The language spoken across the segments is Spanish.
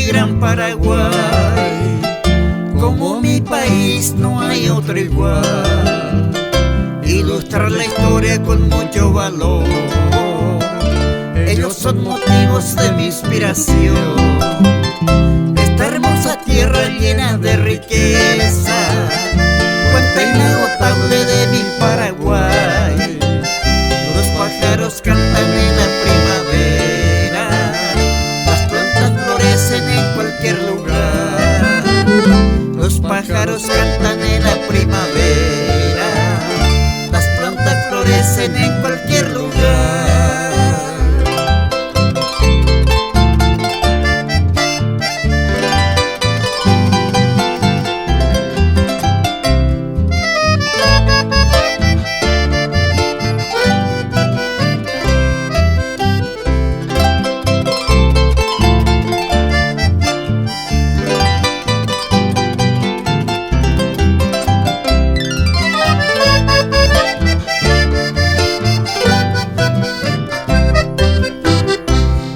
gran Paraguay. Como mi país no hay otro igual. Ilustrar la historia con mucho valor. Ellos son motivos de mi inspiración. Esta hermosa tierra llena de riqueza, cuenta inagotable de mi Paraguay. Los pájaros cantan en la primavera, las plantas florecen en cualquier lugar. Los pájaros cantan en la primavera, las plantas florecen en cualquier lugar.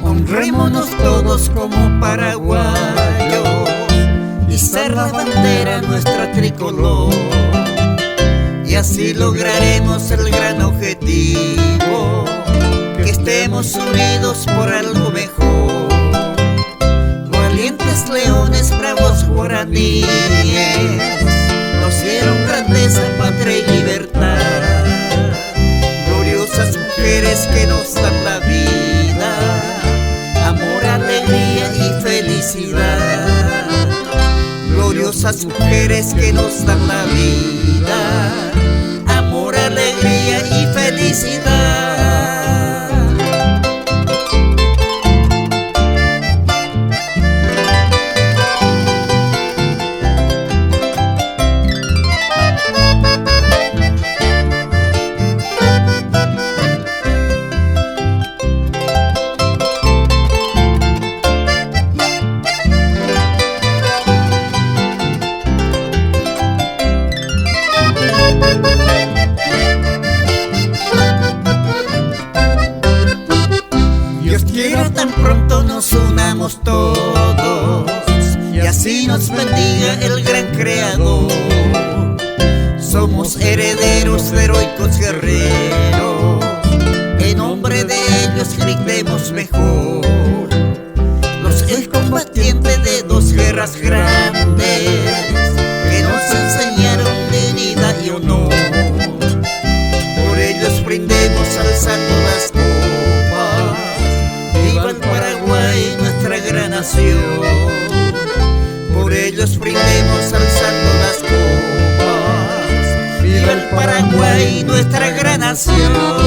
Honrémonos todos como paraguayos, izar la bandera nuestra tricolor, y así lograremos el gran objetivo, que estemos unidos por algo mejor. Valientes leones, bravos guaraníes, nos dieron grandeza, patria y libertad. Gloriosas mujeres que nos dan la vida, amor, alegría y felicidad. Gloriosas mujeres que nos dan la vida, amor, alegría y felicidad. Dios quiera tan pronto nos unamos todos, y así nos bendiga el gran Creador. Somos herederos de heroicos guerreros, en nombre de ellos gritemos mejor. Los excombatientes de dos guerras grandes, que nos enseñaron dignidad y honor. Por ellos brindemos alzando las copas. Viva el Paraguay, nuestra gran nación. Por ellos brindemos alzando las copas. Viva el Paraguay, nuestra gran nación.